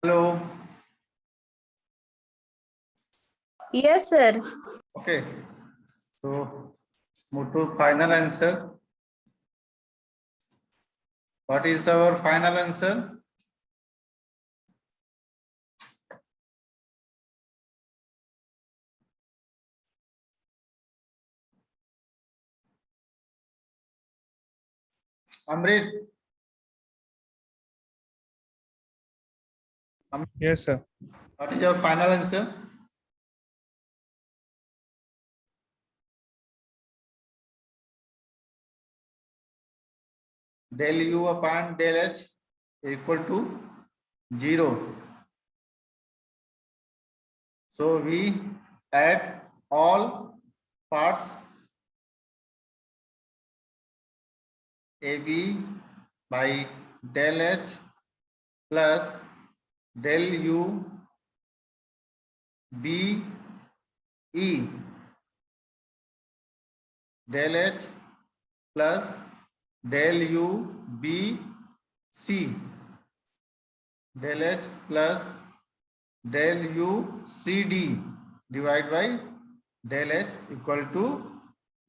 Hello. Yes, sir. Okay. So move to final answer. What is our final answer? Amrit. Yes, sir. What is your final answer? Del U upon del H equal to 0. So we add all parts AB by del H plus del U B E del H plus del U B C del H plus del U C D divided by del H equal to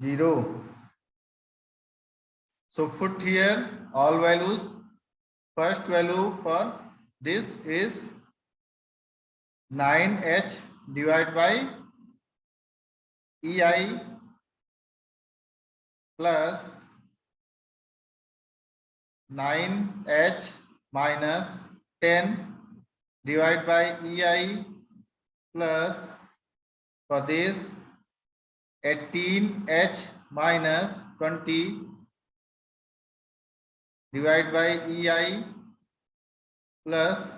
0. So put here all values. First value for this is 9H divided by EI plus 9H minus 10 divided by EI plus for this 18H minus 20 divided by EI plus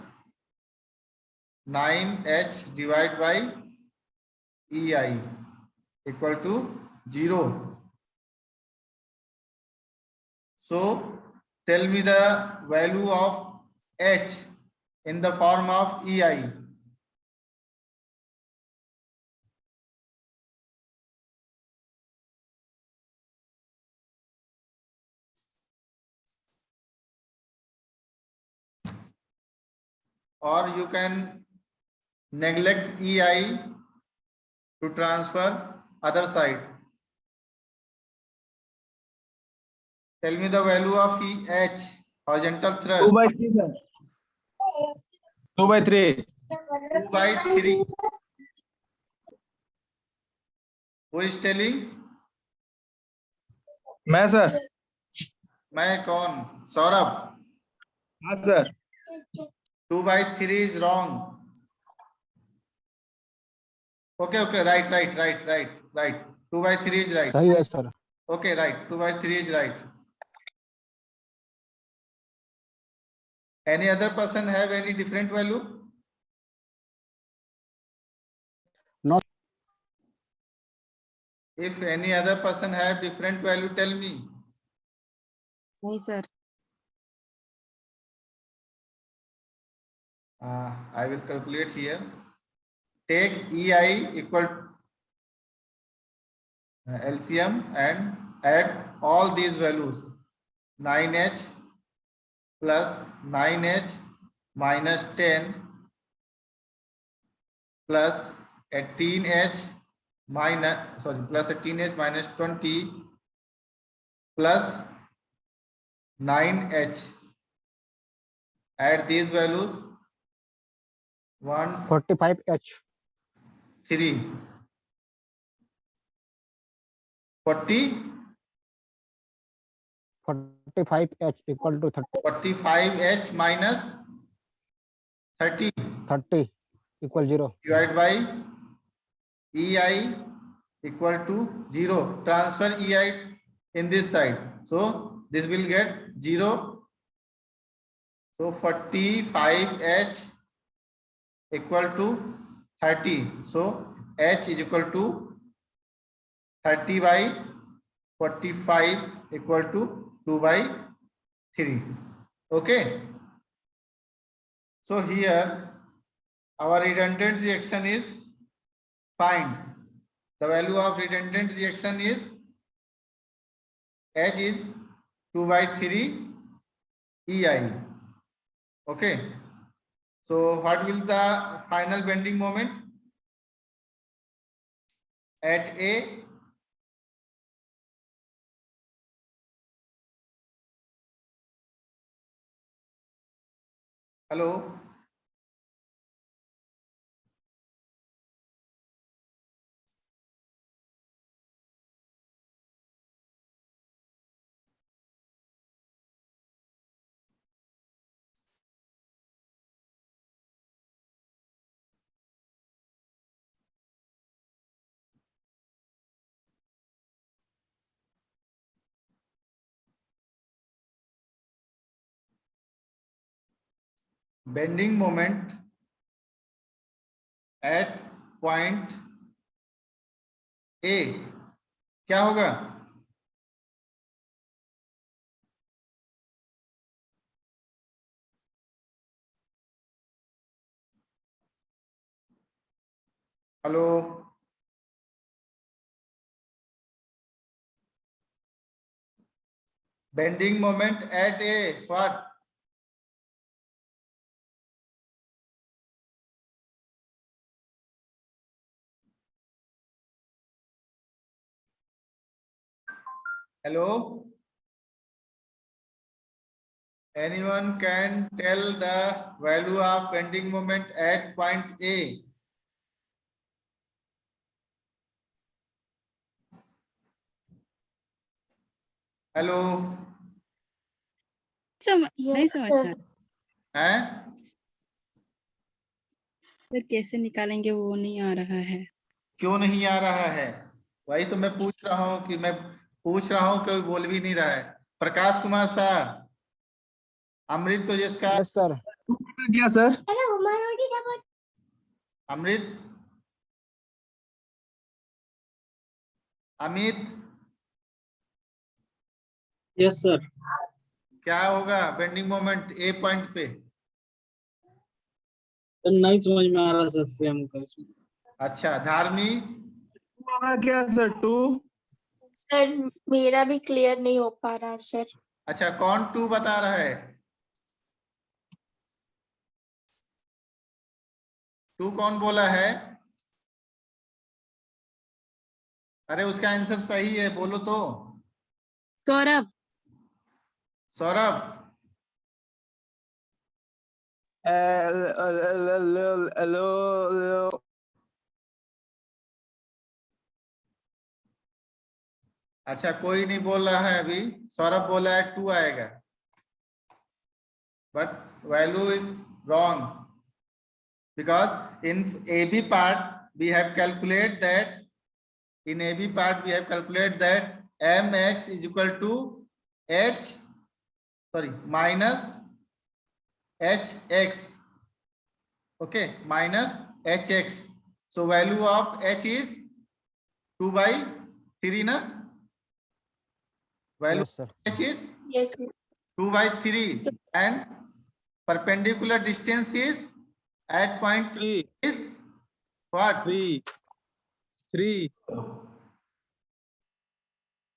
9H divided by EI equal to 0. So tell me the value of H in the form of EI. Or you can neglect EI to transfer other side. Tell me the value of EH, horizontal thrust. 2/3, sir. 2/3. 2/3. Who is telling? मैं sir. मैं कौन? सौरभ. हाँ sir. 2/3 is wrong. Okay, right. 2/3 is right. सही है sir. Okay, right. 2/3 is right. Any other person have any different value? No. If any other person have different value, tell me. नहीं sir. I will calculate here. Take EI equal LCM and add all these values. 9H plus 9H minus 10 plus 18H plus 18H minus 20 plus 9H. Add these values. 1 45H. 3 40 45H equal to 45H minus 30 equal 0. divided by EI equal to 0. Transfer EI in this side. So this will get 0. So 45H equal to 30. So H is equal to 30 by 45 equal to 2/3. Okay. So here our redundant reaction is find. The value of redundant reaction is H is 2/3 EI. Okay. So what will the final bending moment at A? Hello? Bending moment at point A क्या होगा? Hello? Bending moment at A, what? Hello? Anyone can tell the value of bending moment at point A? Hello? नहीं समझ रहा हैं? Sir, कैसे निकालेंगे वो नहीं आ रहा है। क्यों नहीं आ रहा है? वही तो मैं पूछ रहा हूँ कि कोई बोल भी नहीं रहा है। प्रकाश कुमार शाह, अमृत तो जिसका Yes, sir. क्या सर? अमृत, अमित, यस सर। क्या होगा बेंडिंग मोमेंट ए पॉइंट पे? नहीं समझ में आ रहा सर सेम का इसमें। अच्छा, धारनी, होगा क्या सर? 2 सर मेरा भी क्लियर नहीं हो पा रहा सर। अच्छा कौन 2 बता रहा है? 2 कौन बोला है? अरे उसका आंसर सही है, बोलो तो। सौरभ, सौरभ, अच्छा कोई नहीं बोल रहा है अभी। सौरभ बोला है 2 आएगा, but value is wrong because in AB part we have calculated that mx is equal to minus hx, okay, minus hx. So value of h is 2/3 na? Value Yes, sir. of h is yes 2/3 and perpendicular distance is at point 3 is what? 3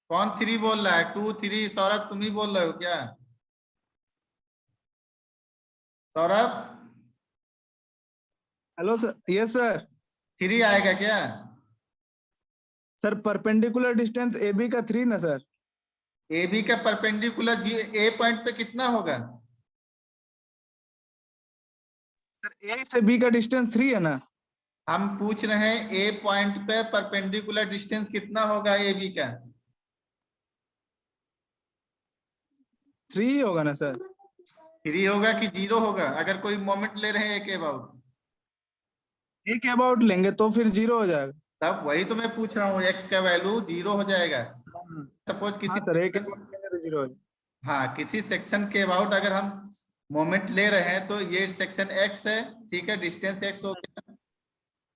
कौन 3 बोल रहा है? 2 3 सौरभ तुम ही बोल रहे हो क्या? Saurabh, hello sir. Yes sir. 3 आएगा क्या? Sir perpendicular distance A B का 3 ना सर? ए बी का परपेंडिकुलर ए पॉइंट पे कितना होगा? सर ए से बी का डिस्टेंस 3 है ना? हम पूछ रहे हैं ए पॉइंट पे परपेंडिकुलर डिस्टेंस कितना होगा ए बी का? 3 होगा ना सर? 3 होगा कि 0 होगा? अगर कोई मोमेंट ले रहे हैं एक अबाउट, एक अबाउट लेंगे तो फिर 0 हो जाएगा। तब वही तो मैं पूछ रहा हूँ, एक्स का वैल्यू 0 हो जाएगा। सपोज किसी हाँ सर, एक अबाउट लेंगे तो 0 हो जाएगा। हाँ किसी सेक्शन के अबाउट अगर हम मोमेंट ले रहे हैं तो ये सेक्शन एक्स है, ठीक है, डिस्टेंस एक्स हो गया,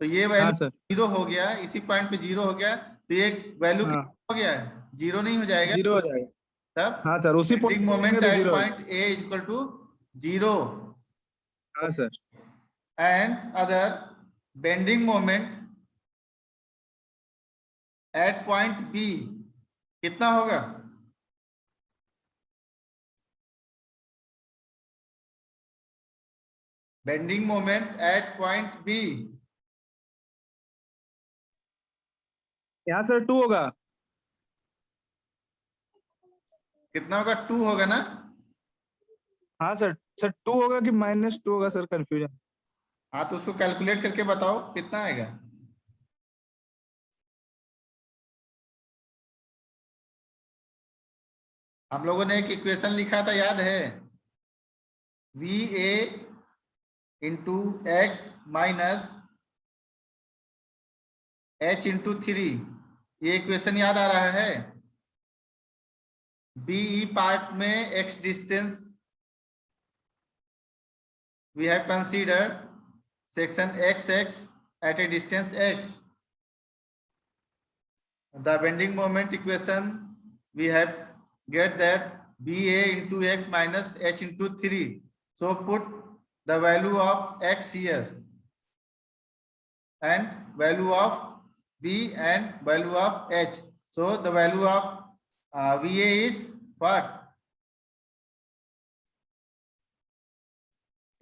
तो ये हाँ वैल्यू सर। 0 हो गया, इसी पॉइंट पे 0 हो गया, तो ये वैल्यू हाँ, कितना हो गया है? 0 नहीं हो जाएगा 0 हो जाएगा। तब? हाँ सर, उसी बेंडिंग पॉइंट मोमेंट तो एट 0 हो point A is equal to 0 हाँ sir. And other bending moment at point B कितना होगा? bending moment at point B. यहाँ सर 2 होगा। कितना होगा? 2 होगा ना? हाँ सर 2 होगा कि -2 होगा सर, कंफ्यूजन। हाँ, तो उसको कैलकुलेट करके बताओ कितना आएगा। हम लोगों ने एक इक्वेशन लिखा था, याद है? VA into x minus H into 3, ये इक्वेशन याद आ रहा है? BE पार्ट में x distance we have considered section XX at a distance x. The bending moment equation we have get that BA into x minus H into 3. So put the value of x here and value of B and value of H. So the value of VA is what?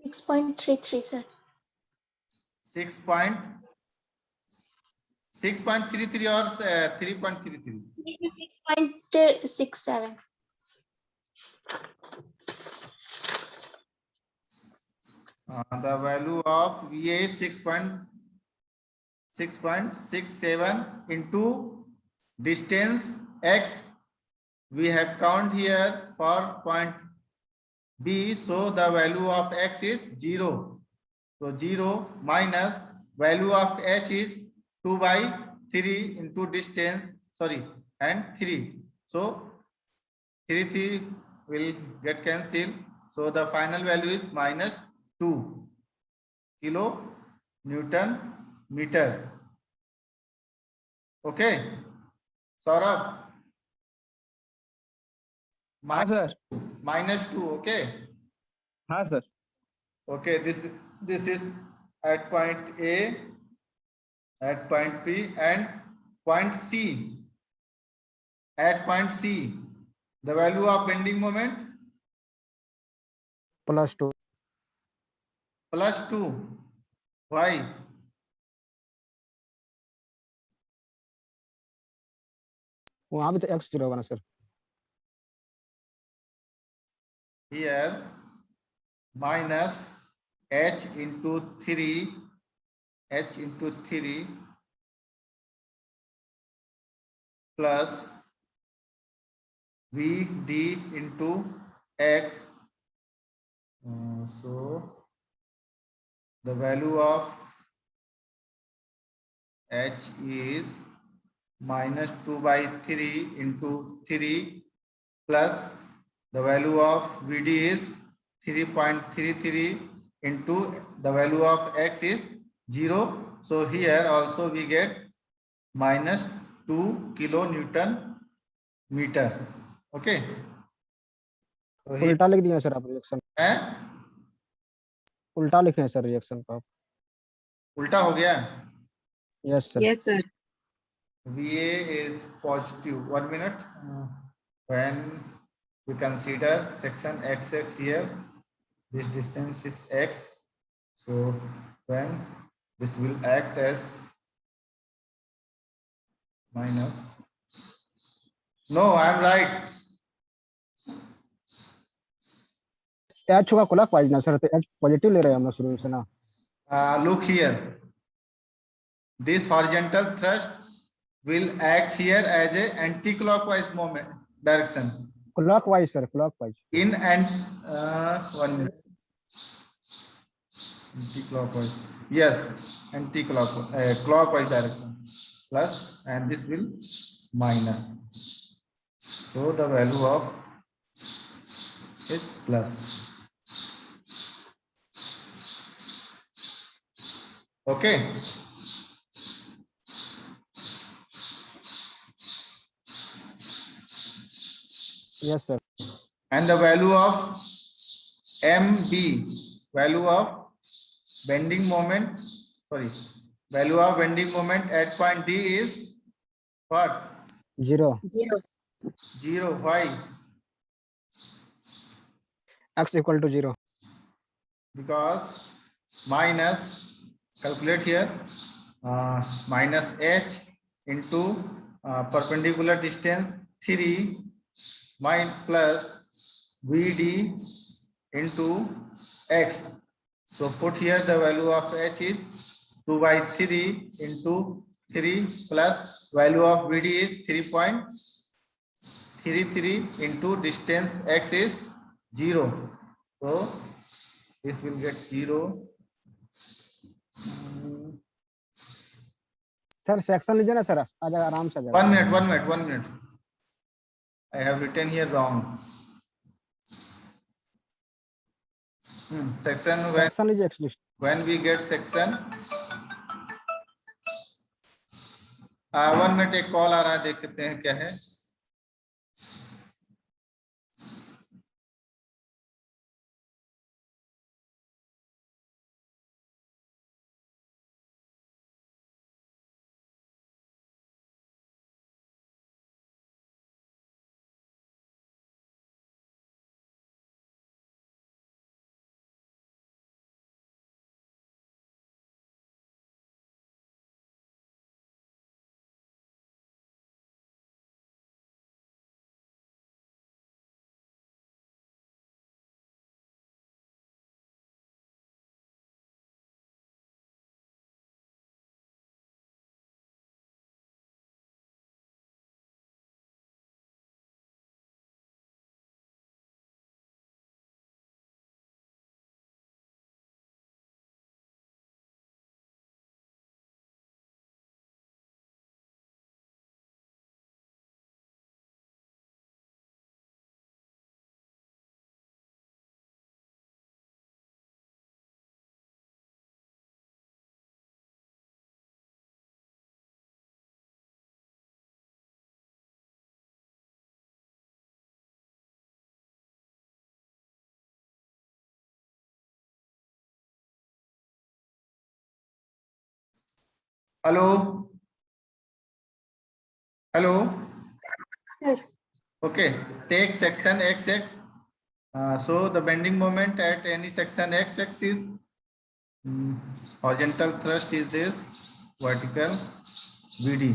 6.33, sir. 6.33 or 3.33? 6.67. The value of VA is 6.67 into distance x. We have count here for point B, so the value of x is 0. So 0 minus value of h is 2/3 into distance, sorry, and 3. So 3 will get cancelled. So the final value is -2 kilo Newton meter. Okay, Saurabh. हाँ sir. -2, okay. हाँ sir. Okay, this is at point A, at point B, and point C. At point C, the value of bending moment +2. +2. Why? वहां भी तो x 0 होगा ना sir. Here minus h into 3 plus VD into x. So the value of h is -2/3 into 3 plus the value of VD is 3.33 into the value of x is 0. So here also we get -2 kilonewton meter. Okay. So here उल्टा लिख दिया sir आप reaction. है, उल्टा लिखे हैं sir reaction को आप। उल्टा हो गया। Yes sir. Yes, sir. VA is positive. 1 minute. When we consider section XX here, this distance is x. So when this will act as minus. No, I am right. h होगा clockwise ना sir, तो h positive ले रहे हैं हम लोग शुरू से ना। Look here. This horizontal thrust will act here as a anti-clockwise moment direction. Clockwise sir, clockwise. In and 1 minute. Anti-clockwise. Yes, anti-clockwise, clockwise direction. Plus, and this will minus. So the value of is plus. Okay. Yes sir. And the value of MB, value of bending moment, sorry, value of bending moment at point D is what? 0। 0. Why? x = 0। Because minus, calculate here, minus h into perpendicular distance 3 plus vd into x. So put here the value of h is 2 by 3 into 3 plus value of vd is 3.33 into distance x is 0. So this will get 0. Sir section लीजिए ना sir, आ जाएगा आराम से आ जाएगा। 1 minute. I have written here wrong. Section, section लीजिए x list. when we get section, 1 minute, एक call आ रहा है, देखते हैं क्या है। Hello. Sir. Okay, take section XX. So the bending moment at any section XX is horizontal thrust is this, vertical VD.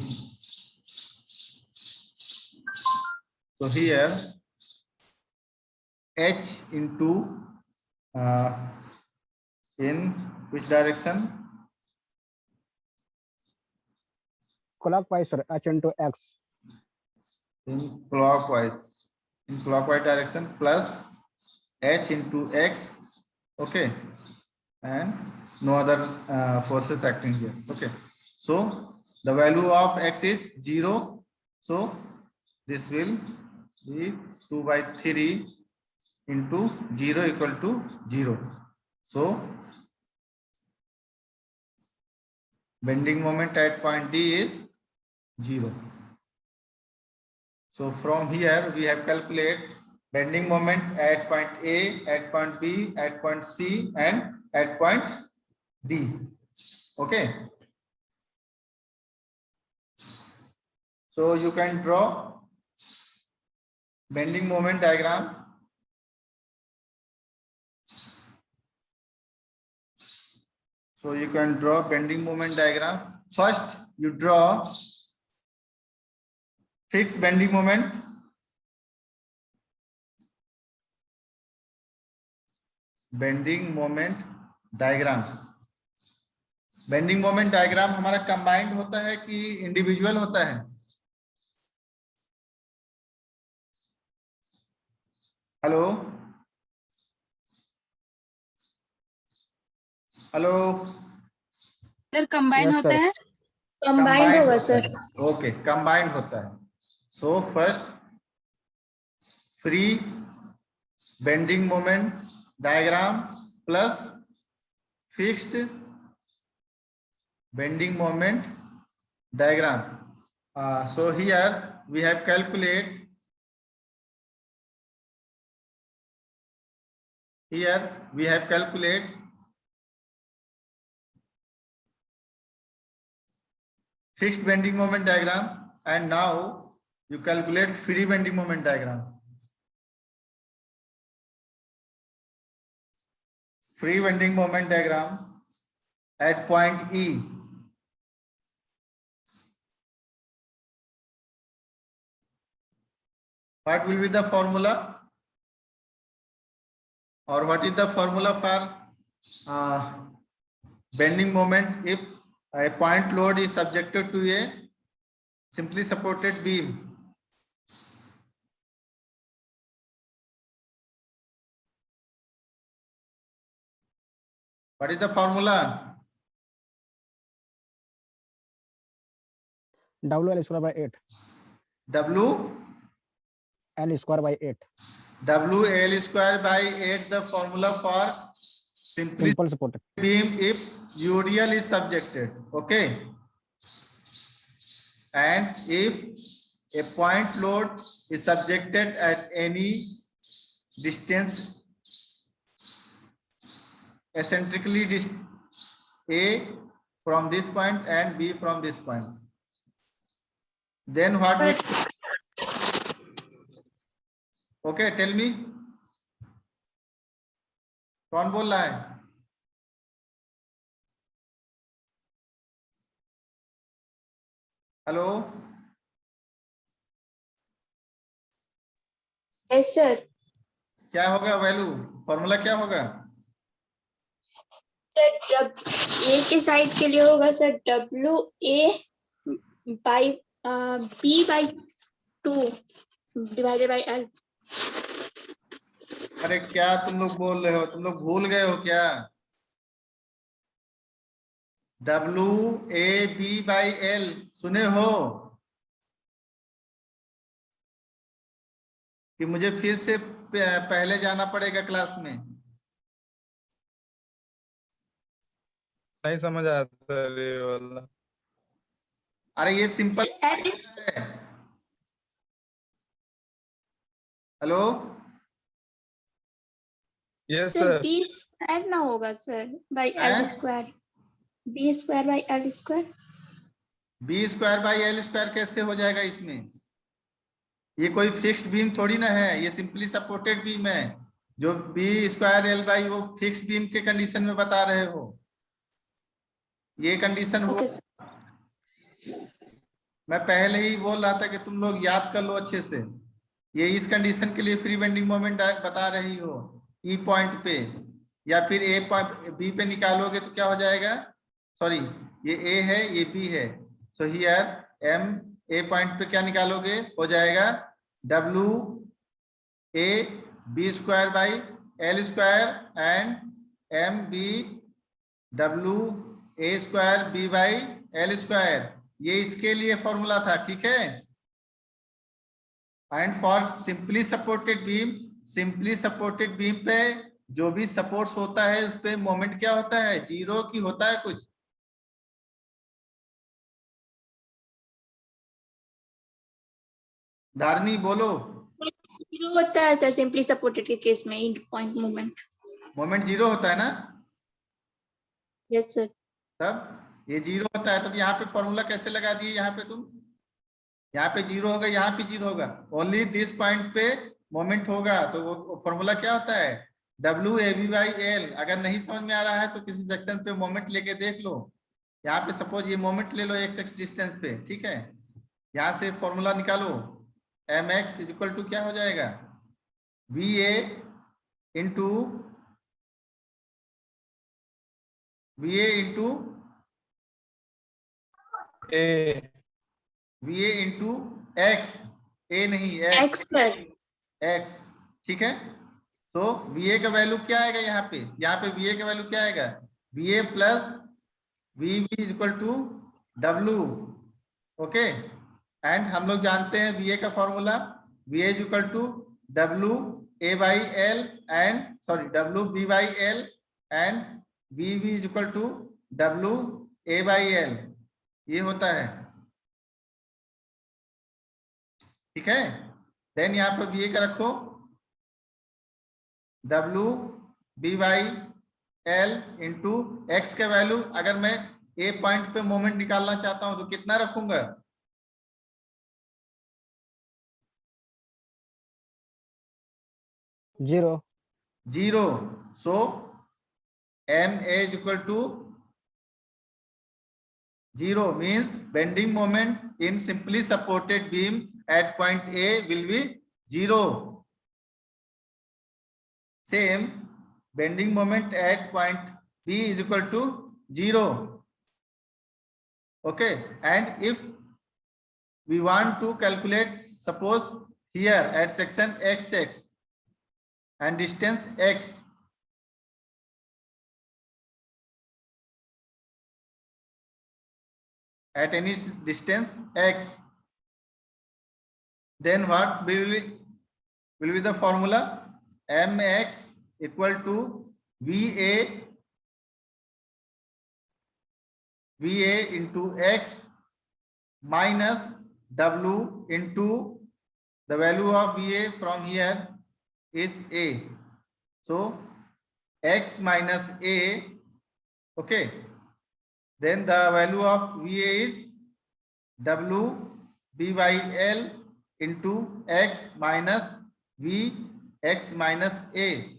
So here H into in which direction? Clockwise sir, h into x। In clockwise direction plus h into x. Okay, and no other forces acting here. Okay, so the value of x is 0, so this will be 2 by 3 into 0 equal to 0. So bending moment at point D is 0. So from here we have calculated bending moment at point A, at point B, at point C, and at point D. Okay. So you can draw bending moment diagram. So you can draw bending moment diagram. First you draw fixed bending moment. Bending moment diagram. Bending moment diagram हमारा combined होता है कि individual होता है? Hello sir combine Yes, होता sir. है। Combined होगा sir. Okay, combined होता है। So first free bending moment diagram plus fixed bending moment diagram. So here we have calculate. Here we have calculate fixed bending moment diagram, and now you calculate free bending moment diagram. free bending moment diagram at point E. What will be the formula? Or what is the formula for bending moment if a point load is subjected to a simply supported beam? What is the formula? WL square by 8. W L square by 8. WL square by 8, the formula for simply Simple supported. beam if UDL is subjected. Okay. And if a point load is subjected at any distance eccentrically A from this point and B from this point, then what will... Okay, tell me. कौन बोल रहा है? Hello, yes sir. क्या होगा value? Formula क्या होगा? Sir जब ए के साइड के लिए होगा sir WA/B/2 divided by L। अरे क्या तुम लोग बोल रहे हो? तुम लोग भूल गए हो क्या? WAB/L सुने हो कि मुझे फिर से पहले जाना पड़ेगा क्लास में? नहीं समझ आया सर ये वाला। अरे ये सिंपल है। Hello, yes sir sir. B square ना होगा sir by L square. B square by L square. B square by L square कैसे हो जाएगा इसमें? ये कोई फिक्स्ड बीम थोड़ी ना है, ये सिंपली सपोर्टेड बीम है। जो B स्क्वायर L बाई वो फिक्स्ड बीम के कंडीशन में बता रहे हो, ये कंडीशन हुआ। Okay sir. मैं पहले ही बोल रहा था कि तुम लोग याद कर लो अच्छे से। ये इस कंडीशन के लिए फ्री बेंडिंग मोमेंट बता रही हो ई पॉइंट पे, या फिर ए पॉइंट बी पे निकालोगे तो क्या हो जाएगा? सॉरी, ये ए है, ये बी है। So here M A point पे क्या निकालोगे? हो जाएगा WA/B square by L square and MB WA square B by L square. ये इसके लिए फॉर्मूला था, ठीक है। And for simply supported beam पे जो भी सपोर्ट्स होता है उस पे मोमेंट क्या होता है? जीरो की होता है कुछ? धारनी बोलो। जीरो होता है सर सिंपली सपोर्टेड के केस में and point movement. Moment zero होता है ना? Yes sir. तब ये जीरो होता है, तब यहाँ पे फॉर्मूला कैसे लगा दिए? यहाँ पे तुम, यहाँ पे जीरो होगा, यहाँ पे जीरो होगा, ओनली दिस पॉइंट पे मोमेंट होगा। तो वो फॉर्मूला क्या होता है? WAB/L। अगर नहीं समझ में आ रहा है तो किसी सेक्शन पे मोमेंट लेके देख लो। यहाँ पे सपोज ये मोमेंट ले लो x डिस्टेंस पे, ठीक है। यहाँ से फॉर्मूला निकालो, mx इक्वल टू क्या हो जाएगा? VA इंटू ए VA इंटू x, ए नहीं एक्स सर। x, ठीक है। तो VA का वैल्यू क्या आएगा? यहाँ पे VA का वैल्यू क्या आएगा? VA plus VB is equal to W। Okay, and हम लोग जानते हैं VA का formula, VA is equal to WA/L and sorry WB/L and VB is equal to WA/L। ये होता है, ठीक है। देन यहाँ पे VA का रखो WB/L इंटू एक्स का वैल्यू। अगर मैं ए पॉइंट पे मोमेंट निकालना चाहता हूं तो कितना रखूंगा? Zero. Zero. So MA is equal to 0 means bending moment in simply supported beam at point A will be 0. Same, bending moment at point B is equal to 0. Okay, and if we want to calculate, suppose here at section XX and distance X, at any distance X, then what will be the formula? Mx equal to VA into X minus W into the value of VA from here is A. So X minus A, okay. Then the value of VA is W B by L into X minus V X minus A.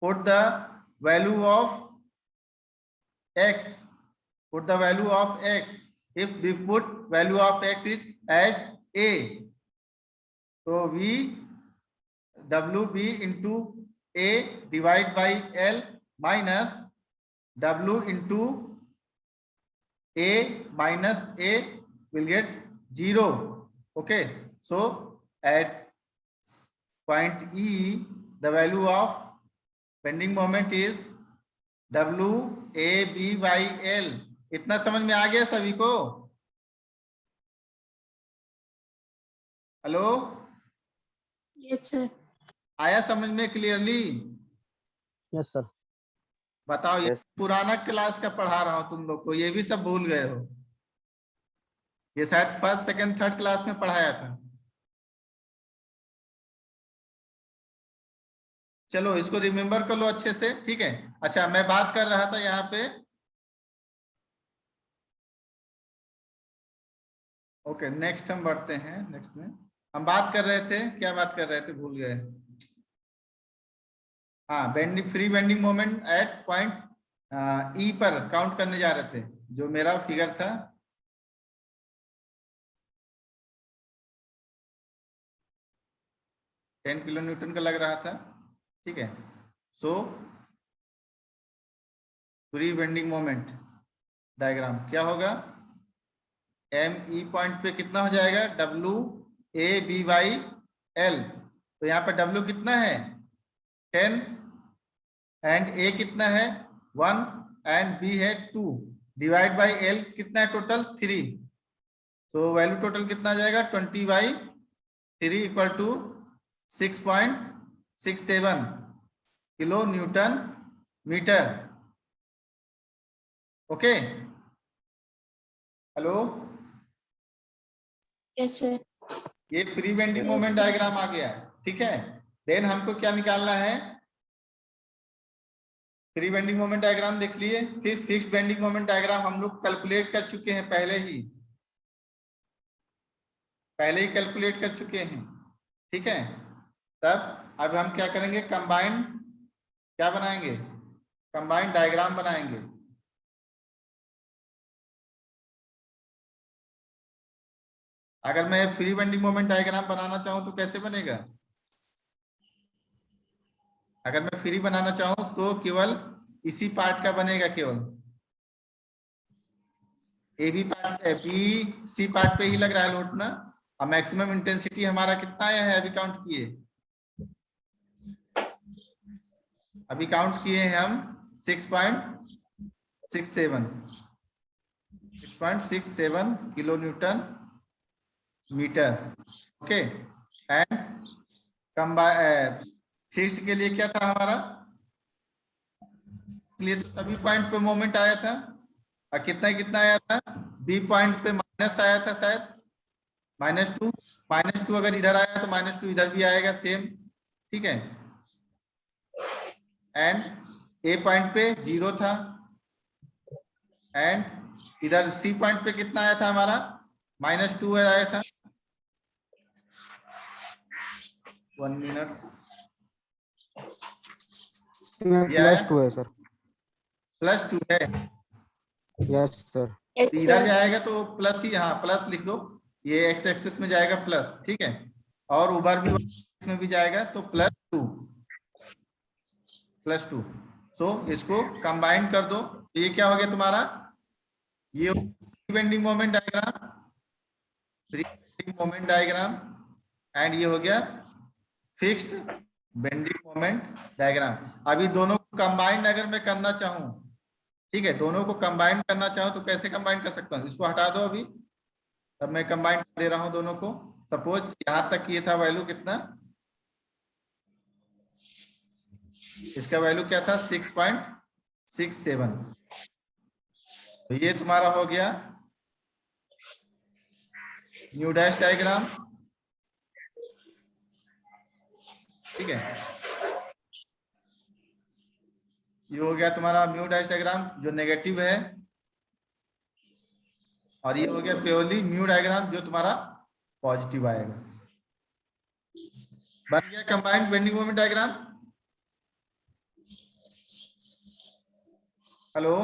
Put the value of X. Put the value of X. If we put value of X is as A, so V WB into A divided by L minus W into A minus A will get 0. Okay, so at point E, the value of bending moment is WAB by L. इतना समझ में आ गया सभी को? Hello, Yes, sir. आया समझ में clearly? Yes sir. बताओ, ये पुराना क्लास का पढ़ा रहा हूं तुम लोग को, ये भी सब भूल गए हो? ये शायद फर्स्ट सेकंड थर्ड क्लास में पढ़ाया था। चलो इसको रिमेम्बर कर लो अच्छे से, ठीक है? अच्छा, मैं बात कर रहा था यहाँ पे, ओके नेक्स्ट हम बढ़ते हैं। नेक्स्ट में हम बात कर रहे थे, क्या बात कर रहे थे भूल गए। हाँ, bending free bending moment at point ई पर काउंट करने जा रहे थे, जो मेरा फिगर था। टेन किलो न्यूटन का लग रहा था, ठीक है? So free bending moment diagram क्या होगा? एम ई पॉइंट पे कितना हो जाएगा? W A B by L. तो यहाँ पे डब्ल्यू कितना है? 10 एंड ए कितना है? 1 एंड बी है 2 डिवाइड बाई एल कितना है टोटल? 3। तो वैल्यू टोटल कितना आ जाएगा? 20/3 equal to 6.67 kilo newton metre. Okay, hello, Yes, sir. ये फ्री बेंडिंग मोमेंट डायग्राम आ गया, ठीक है? देन हमको क्या निकालना है? फ्री बेंडिंग मोमेंट डायग्राम देख लिए, फिर फिक्स्ड बेंडिंग मोमेंट डायग्राम हम लोग कैलकुलेट कर चुके हैं पहले ही कैलकुलेट कर चुके हैं, ठीक है? तब अब हम क्या करेंगे? कंबाइंड क्या बनाएंगे? कंबाइंड डायग्राम बनाएंगे। अगर मैं फ्री बेंडिंग मोमेंट डायग्राम बनाना चाहूं तो कैसे बनेगा? अगर मैं फ्री बनाना चाहूं तो केवल इसी पार्ट का बनेगा, केवल A B part, B C part पे ही लग रहा है लोड ना। और मैक्सिमम इंटेंसिटी हमारा कितना आया है? अभी काउंट किए, हम 6.67 kilo newton metre. Okay, and fixed के लिए क्या था हमारा? लिए तो सभी पॉइंट पे मोमेंट आया था, और कितना आया था? बी पॉइंट पे माइनस आया था शायद, -2 अगर इधर आया तो -2 इधर भी आएगा सेम, ठीक है? एंड ए पॉइंट पे 0 था, एंड इधर सी पॉइंट पे कितना आया था हमारा? -2 आया था। 1 मिनट, +2 है सर। +2 है, यस सर। Yes, इधर sir. जाएगा तो प्लस ही, हाँ प्लस लिख दो, ये एक्स एक्सिस में जाएगा प्लस, ठीक है, और ऊपर भी इसमें भी जाएगा तो +2 सो इसको कंबाइन कर दो तो ये क्या हो गया तुम्हारा, ये bending moment diagram, bending moment diagram, and ये हो गया फिक्स्ड बेंडिंग मोमेंट डायग्राम। अभी दोनों को कंबाइन अगर मैं करना चाहूं, ठीक है, दोनों को कंबाइन करना चाहूं तो कैसे कंबाइन कर सकता हूं, इसको हटा दो अभी, तब मैं कंबाइन कर दे रहा हूं दोनों को। सपोज यहां तक ये था वैल्यू कितना, इसका वैल्यू क्या था 6.67, तो ये तुम्हारा हो गया न्यू डैश डायग्राम, ठीक है, ये हो गया तुम्हारा म्यू डैश डायग्राम जो नेगेटिव है, और ये हो गया प्योरली म्यू डायग्राम जो तुम्हारा पॉजिटिव आएगा। बन गया combined bending moment diagram. Hello,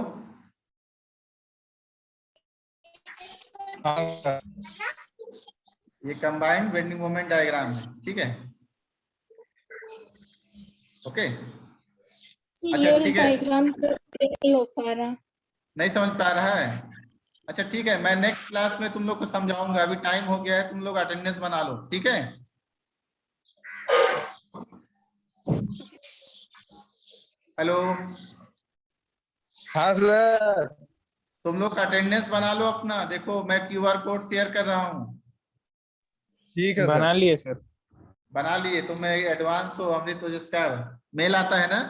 ये कंबाइंड बेंडिंग मोमेंट डायग्राम है, ठीक है, ओके। अच्छा ये ठीक है, डायग्राम नहीं हो पा रहा। नहीं समझ पा रहा है, अच्छा ठीक है, मैं नेक्स्ट क्लास में तुम लोग को समझाऊंगा, अभी टाइम हो गया है, तुम लोग अटेंडेंस बना लो, ठीक है। हेलो, हाँ सर। तुम लोग अटेंडेंस बना लो अपना, देखो मैं QR कोड शेयर कर रहा हूँ, ठीक है बना सर। लिए सर। बना लिए, तुम एडवांस हो अमृत, तो जिसका मेल आता है ना,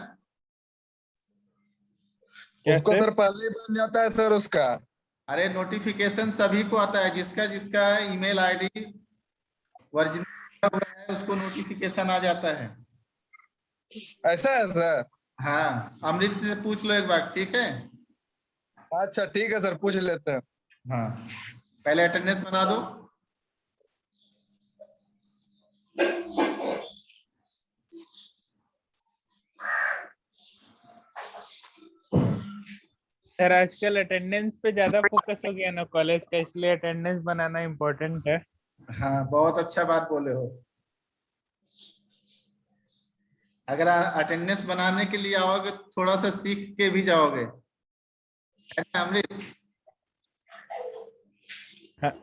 उसको सर पहले ही बन जाता है सर उसका। अरे नोटिफिकेशन सभी को आता है, जिसका जिसका ईमेल आईडी ओरिजिनल है उसको नोटिफिकेशन आ जाता है। ऐसा है सर? हाँ, अमृत से पूछ लो एक बार, ठीक है। अच्छा ठीक है सर, पूछ लेते हैं। हाँ, पहले अटेंडेंस बना दो। सर आजकल अटेंडेंस पे ज्यादा फोकस हो गया ना कॉलेज का, इसलिए अटेंडेंस बनाना इम्पोर्टेंट है। हाँ, बहुत अच्छा बात बोले हो। अगर अटेंडेंस बनाने के लिए आओगे तो थोड़ा सा सीख के भी जाओगे, है ना अमृत?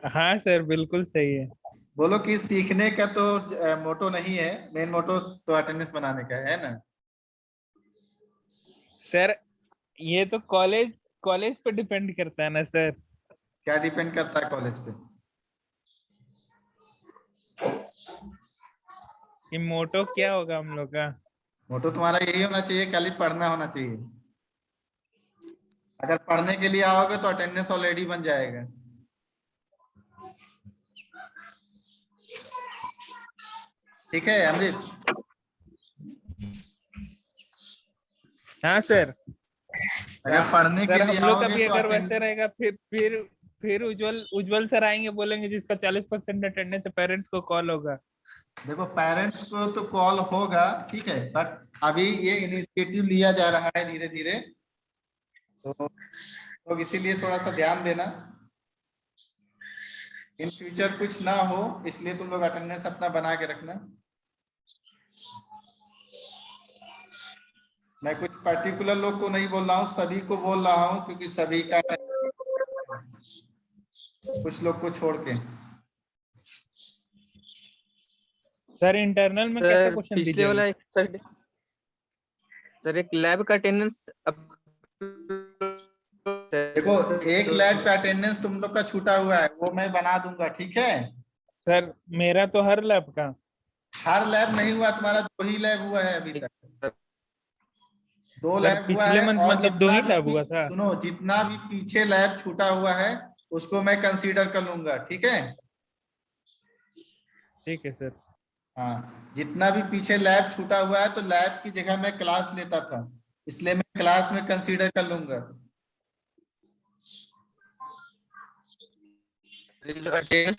हाँ सर, बिल्कुल सही है। बोलो कि सीखने का तो मोटो नहीं है, मेन मोटो तो अटेंडेंस बनाने का है ना। सर ये तो कॉलेज कॉलेज पे डिपेंड करता है ना सर। क्या डिपेंड करता है कॉलेज पे? कि मोटो क्या होगा हम लोग का। मोटो तुम्हारा यही होना चाहिए, खाली पढ़ना होना चाहिए। अगर पढ़ने के लिए आओगे तो अटेंडेंस ऑलरेडी बन जाएगा। ठीक है अमृत? हाँ सर। अगर पढ़ने के सर लिए हम लोग का आओगे भी तो अगर वैसे रहेगा, फिर उज्जवल सर आएंगे, बोलेंगे जिसका 40% अटेंडेंस है पेरेंट्स को कॉल होगा। देखो पेरेंट्स को तो कॉल होगा, ठीक है, बट अभी ये इनिशिएटिव लिया जा रहा है धीरे धीरे, तो इसीलिए थोड़ा सा ध्यान देना, इन फ्यूचर कुछ ना हो, इसलिए तुम लोग अटेंडेंस अपना बना के रखना। मैं कुछ पर्टिकुलर लोग को नहीं बोल रहा हूँ, सभी को बोल रहा हूँ, क्योंकि सभी का कुछ लोग को छोड़ के। सर इंटरनल में कैसा सर क्वेश्चन पिछले दीजिएगा? वाला सर एक लैब का अटेंडेंस देखो एक लैब का अटेंडेंस तुम लोग का छूटा हुआ है, वो मैं बना दूंगा, ठीक है। सर मेरा तो हर लैब का। हर लैब नहीं हुआ तुम्हारा, 2 ही लैब हुआ है अभी तक, 2 सर लैब हुआ पिछले है, मंथ और मतलब 2 ही जितना लैब भी हुआ था। सुनो, जितना भी पीछे लैब छूटा हुआ है उसको मैं कंसीडर कर लूंगा, ठीक है। ठीक है सर। हाँ, जितना भी पीछे लैब छूटा हुआ है तो लैब की जगह मैं क्लास लेता था, इसलिए मैं क्लास में कंसीडर कर लूंगा। अटेंडेंस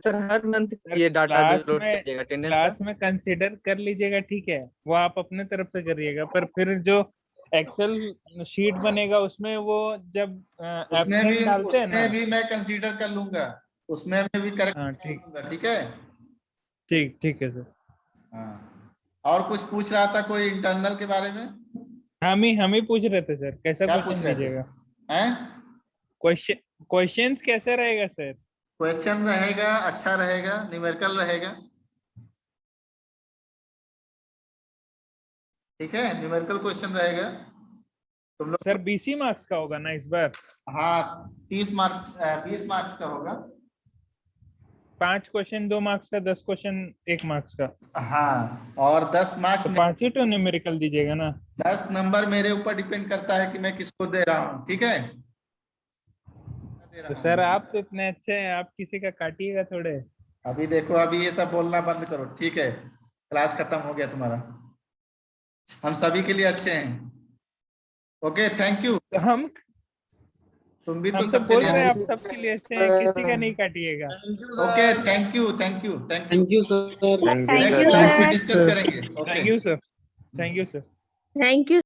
सर हर मंथ ये डाटा क्लास लोड में कीजिएगा अटेंडेंस क्लास में कंसीडर कर लीजिएगा, ठीक है, वो आप अपने तरफ से करिएगा, पर फिर जो एक्सेल शीट बनेगा उसमें वो जब उसमें एब्सेंट डालते हैं ना। उसमें भी मैं कंसीडर कर लूंगा, उसमें मैं भी हाँ करेक्ट ठीक लूंगा, ठीक है। ठीक है सर। हाँ, और कुछ पूछ रहा था कोई इंटरनल के बारे में? हम ही पूछ रहे थे सर, कैसा क्या पूछ क्वेश्चन रहे थे? दीजिएगा? हैं? क्वेश्चंस कैसे रहेगा सर? क्वेश्चन रहेगा, अच्छा रहेगा, न्यूमेरिकल रहेगा, ठीक है, न्यूमेरिकल क्वेश्चन रहेगा। तुम लोग सर 20 मार्क्स का होगा ना इस बार? हाँ 20 मार्क्स का होगा। 5 क्वेश्चन 2 मार्क्स का, 10 क्वेश्चन 1 मार्क्स का। हाँ, और 10 मार्क्स, तो 5 ही तो न्यूमेरिकल दीजिएगा ना? 10 नंबर मेरे ऊपर डिपेंड करता है कि मैं किसको दे रहा हूँ, ठीक है। दे तो रहा सर हूँ। आप तो इतने अच्छे हैं, आप किसी का काटिएगा थोड़े। अभी देखो, अभी ये सब बोलना बंद करो, ठीक है, क्लास खत्म हो गया तुम्हारा, हम सभी के लिए अच्छे हैं। Okay, thank you. तो तुम भी तो हम तो सबके बोल लिए रहे हैं अच्छे। आप सबके लिए अच्छे हैं, किसी का नहीं काटिएगा। Okay, thank you, thank you, thank you. Thank you sir. Thank next you, class sir. में डिस्कस करेंगे। Thank you sir. Thank you sir. Thank you